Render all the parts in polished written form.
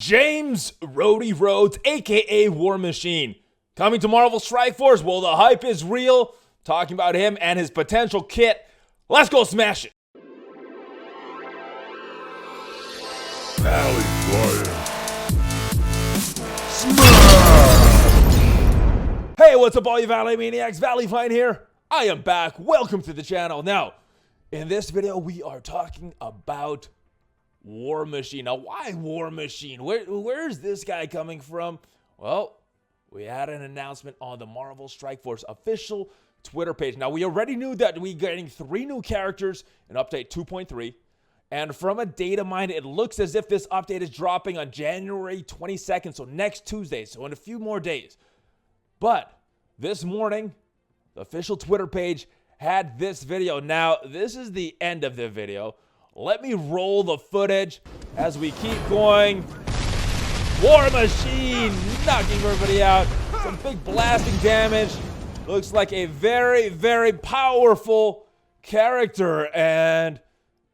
James Rhodey Rhodes, aka War Machine, coming to Marvel Strike Force. Well, the hype is real. Talking about him and his potential kit. Let's go smash it. ValleyFlyin. Hey, what's up all you Valley Maniacs? ValleyFlyin here. I am back. Welcome to the channel. Now, in this video, we are talking about War Machine. Now, why War Machine? Where's this guy coming from? Well, we had an announcement on the Marvel Strike Force official Twitter page. Now, we already knew that we're getting 3 new characters in update 2.3. And from a data mine, it looks as if this update is dropping on January 22nd, so next Tuesday, so in a few more days. But this morning, the official Twitter page had this video. Now, this is the end of the video. Let me roll the footage as we keep going. War Machine knocking everybody out. Some big blasting damage. Looks like a very, very powerful character. And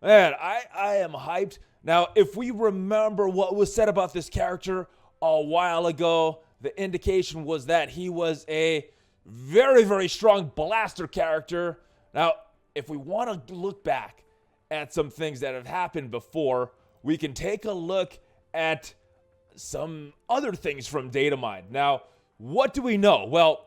man, I am hyped. Now, if we remember what was said about this character a while ago, the indication was that he was a very, very strong blaster character. Now, if we want to look back at some things that have happened before, we can take a look at some other things from Datamine. Now, what do we know? Well,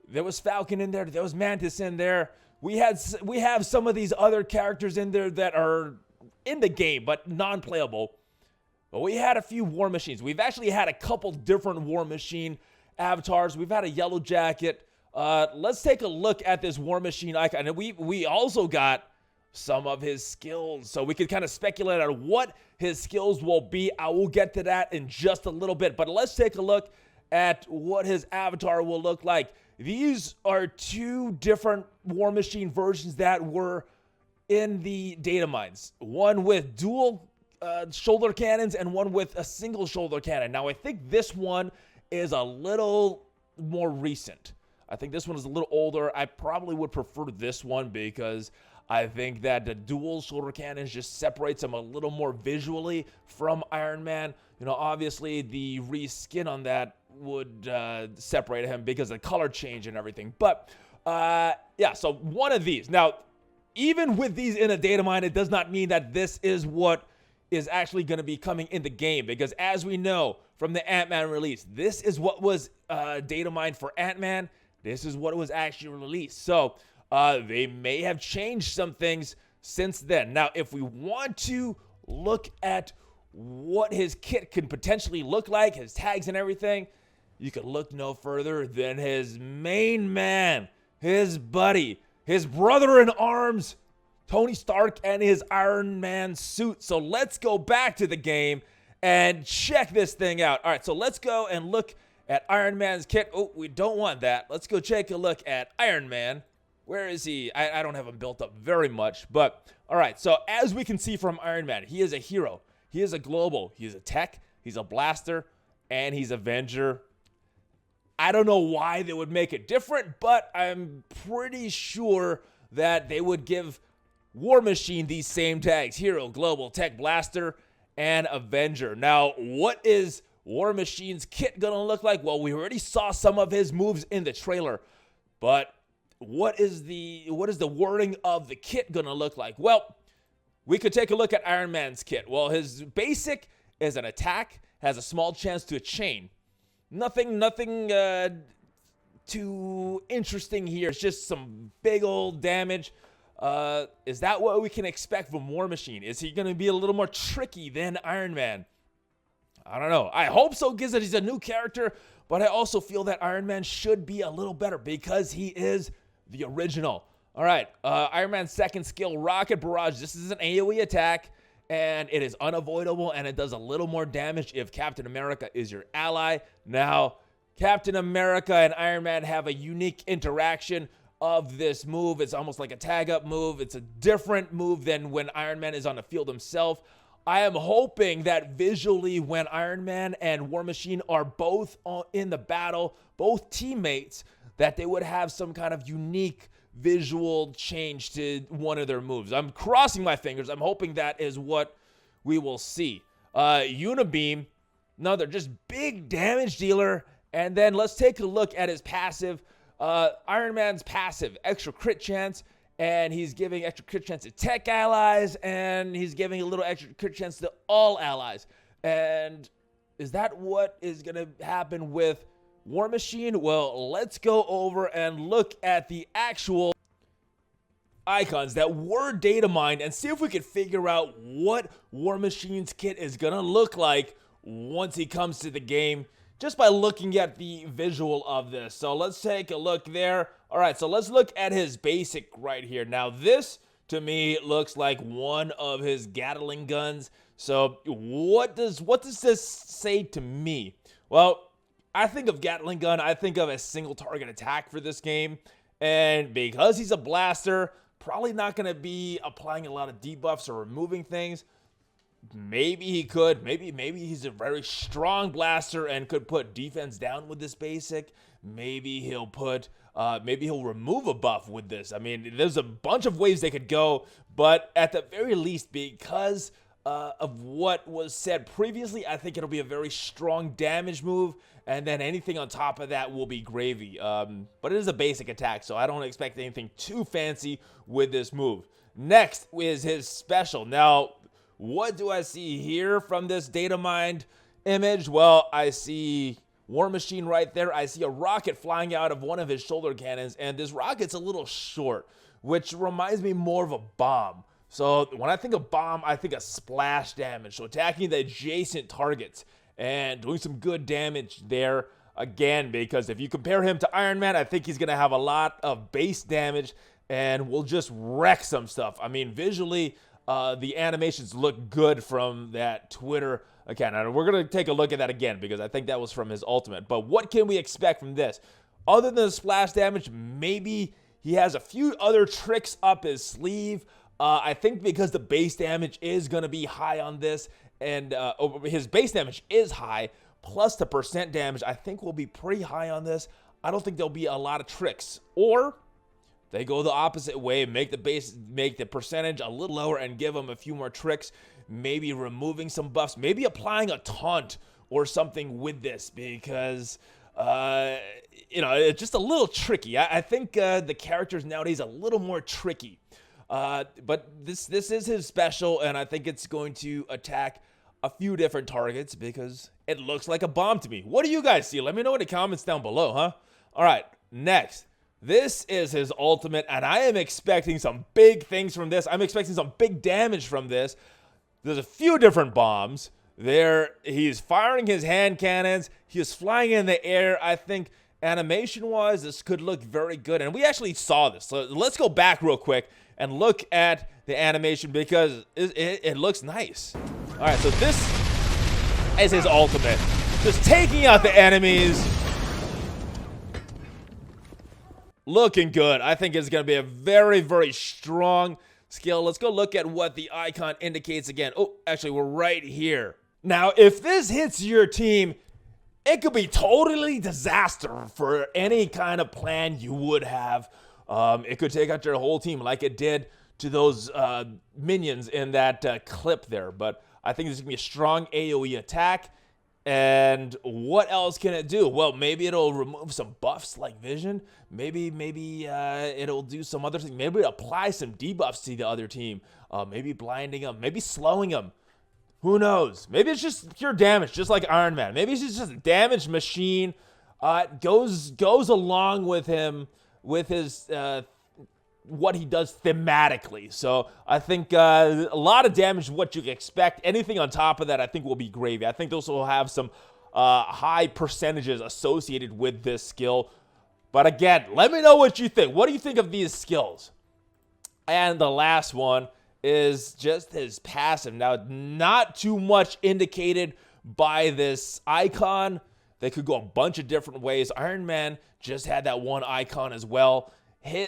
there was Falcon in there. There was Mantis in there. We have some of these other characters in there that are in the game, but non-playable. But we had a few War Machines. We've actually had a couple different War Machine avatars. We've had a Yellow Jacket. Let's take a look at this War Machine icon. And we also got some of his skills, so we could kind of speculate on what his skills will be. I will get to that in just a little bit, but let's take a look at what his avatar will look like. These are 2 different War Machine versions that were in the data mines. One with dual shoulder cannons and one with a single shoulder cannon. Now, I think this one is a little more recent. I think this one is a little older. I probably would prefer this one because I think that the dual shoulder cannons just separates him a little more visually from Iron Man. You know, obviously the reskin on that would separate him because of the color change and everything. But yeah, so one of these. Now, even with these in a data mine, it does not mean that this is what is actually going to be coming in the game, because as we know from the Ant-Man release, this is what was data mined for Ant-Man. This is what was actually released. So they may have changed some things since then. Now, if we want to look at what his kit could potentially look like, his tags and everything, you could look no further than his main man, his buddy, his brother in arms, Tony Stark, and his Iron Man suit. So let's go back to the game and check this thing out. All right, so let's go and look at Iron Man's kit. Oh, we don't want that. Let's go take a look at Iron Man. Where is he? I don't have him built up very much, but all right. So as we can see from Iron Man, he is a hero. He is a global. He's a tech. He's a blaster, and he's Avenger. I don't know why they would make it different, but I'm pretty sure that they would give War Machine these same tags: hero, global, tech, blaster, and Avenger. Now, what is War Machine's kit gonna look like? Well, we already saw some of his moves in the trailer, but what is the wording of the kit gonna look like? Well, we could take a look at Iron Man's kit. Well, his basic is an attack, has a small chance to a chain. Nothing too interesting here. It's just some big old damage. Is that what we can expect from War Machine? Is he gonna be a little more tricky than Iron Man? I don't know. I hope so, because he's a new character, but I also feel that Iron Man should be a little better because he is the original. All right, Iron Man's second skill, Rocket Barrage. This is an AoE attack, and it is unavoidable, and it does a little more damage if Captain America is your ally. Now, Captain America and Iron Man have a unique interaction of this move. It's almost like a tag-up move. It's a different move than when Iron Man is on the field himself. I am hoping that visually, when Iron Man and War Machine are both in the battle, both teammates, that they would have some kind of unique visual change to one of their moves. I'm crossing my fingers. I'm hoping that is what we will see. Unibeam another just big damage dealer. And then let's take a look at his passive. Iron Man's passive, extra crit chance, and he's giving extra crit chance to tech allies, and he's giving a little extra crit chance to all allies. And is that what is going to happen with War Machine? Well, let's go over and look at the actual icons that were data mined and see if we can figure out what War Machine's kit is going to look like once he comes to the game, just by looking at the visual of this. So let's take a look there. All right, so let's look at his basic right here. Now this, to me, looks like one of his Gatling guns. So what does this say to me? Well, I think of Gatling gun, I think of a single target attack for this game. And because he's a blaster, probably not going to be applying a lot of debuffs or removing things. Maybe he could. Maybe he's a very strong blaster and could put defense down with this basic. Maybe he'll remove a buff with this. I mean, there's a bunch of ways they could go, but at the very least, because of what was said previously, I think it'll be a very strong damage move, and then anything on top of that will be gravy. But it is a basic attack, so I don't expect anything too fancy with this move. Next is his special. Now, what do I see here from this data mined image? Well, I see War Machine right there. I see a rocket flying out of one of his shoulder cannons, and this rocket's a little short, which reminds me more of a bomb. So when I think of bomb, I think of splash damage. So attacking the adjacent targets and doing some good damage there again, because if you compare him to Iron Man, I think he's going to have a lot of base damage and will just wreck some stuff. I mean, visually, the animations look good from that Twitter account. And we're going to take a look at that again because I think that was from his ultimate. But what can we expect from this? Other than the splash damage, maybe he has a few other tricks up his sleeve. I think because the base damage is going to be high on this, and his base damage is high, plus the percent damage I think will be pretty high on this. I don't think there'll be a lot of tricks. Or they go the opposite way, make the percentage a little lower and give him a few more tricks, maybe removing some buffs, maybe applying a taunt or something with this, because it's just a little tricky. I think the characters nowadays are a little more tricky. But this is his special, and I think it's going to attack a few different targets because it looks like a bomb to me. What do you guys see? Let me know in the comments down below, huh? All right, next. This is his ultimate, and I am expecting some big things from this. I'm expecting some big damage from this. There's a few different bombs. There, he's firing his hand cannons. He is flying in the air. I think animation-wise, this could look very good, and we actually saw this. So let's go back real quick and look at the animation because it looks nice. All right, so this is his ultimate. Just taking out the enemies. Looking good. I think it's going to be a very, very strong skill. Let's go look at what the icon indicates again. Oh, actually, we're right here. Now, if this hits your team, it could be totally disaster for any kind of plan you would have. It could take out your whole team like it did to those minions in that clip there. But I think this is going to be a strong AoE attack. And what else can it do? Well, maybe it'll remove some buffs like vision. Maybe it'll do some other thing. Maybe it'll apply some debuffs to the other team. Maybe blinding them. Maybe slowing them. Who knows? Maybe it's just pure damage, just like Iron Man. Maybe it's just a damage machine. Goes along with him, with his what he does thematically. So I think a lot of damage, what you can expect. Anything on top of that, I think will be gravy. I think those will have some high percentages associated with this skill. But again, let me know what you think. What do you think of these skills? And the last one is just his passive. Now, not too much indicated by this icon. They could go a bunch of different ways. Iron Man just had that one icon as well.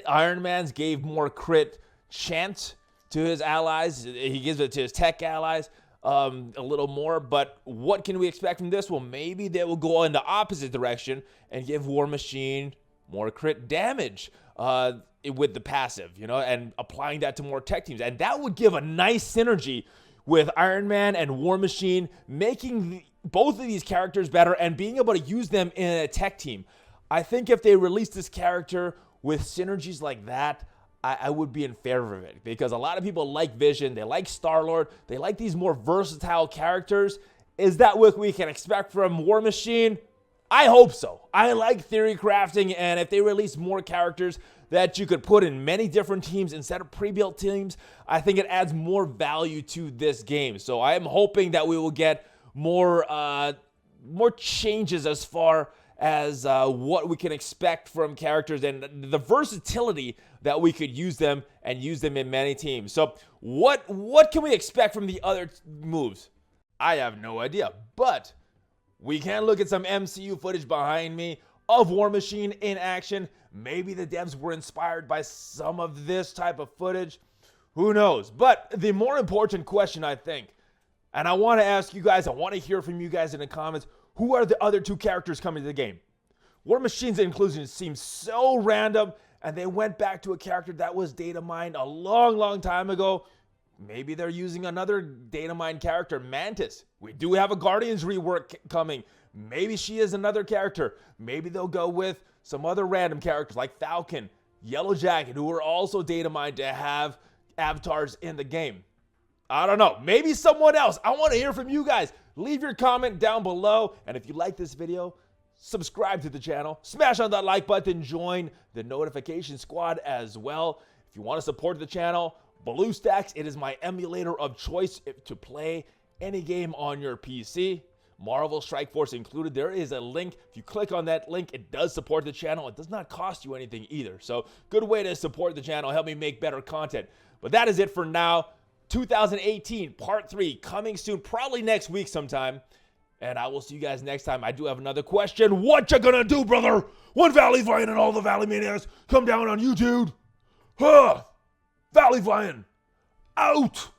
Iron Man's gave more crit chance to his allies. He gives it to his tech allies a little more. But what can we expect from this? Well, maybe they will go in the opposite direction and give War Machine more crit damage with the passive, and applying that to more tech teams. And that would give a nice synergy with Iron Man and War Machine, making both of these characters better and being able to use them in a tech team. I think if they release this character with synergies like that, I would be in favor of it, because a lot of people like Vision, they like Star-Lord, they like these more versatile characters. Is that what we can expect from War Machine? I hope so. I like theory crafting, and if they release more characters that you could put in many different teams instead of pre-built teams, I think it adds more value to this game. So I am hoping that we will get more changes as far as what we can expect from characters and the versatility that we could use them in many teams. So what can we expect from the other moves? I have no idea, but we can look at some MCU footage behind me of War Machine in action. Maybe the devs were inspired by some of this type of footage. Who knows? But the more important question, I think, and I want to ask you guys, I want to hear from you guys in the comments, who are the other two characters coming to the game? War Machine's inclusion seems so random, and they went back to a character that was data-mined a long, long time ago. Maybe they're using another data-mined character, Mantis. We do have a Guardians rework coming. Maybe she is another character. Maybe they'll go with some other random characters like Falcon, Yellow Jacket, who are also data-mined to have avatars in the game. I don't know. Maybe someone else. I want to hear from you guys. Leave your comment down below. And if you like this video, subscribe to the channel. Smash on that like button. Join the notification squad as well. If you want to support the channel, BlueStacks, it is my emulator of choice to play any game on your PC. Marvel Strike Force included. There is a link. If you click on that link, it does support the channel. It does not cost you anything either. So good way to support the channel. Help me make better content. But that is it for now. 2018 Part 3 coming soon, probably next week sometime. And I will see you guys next time. I do have another question. What you gonna do, brother, when ValleyFlyin and all the Valley Maniacs come down on YouTube? Huh? ValleyFlyin out!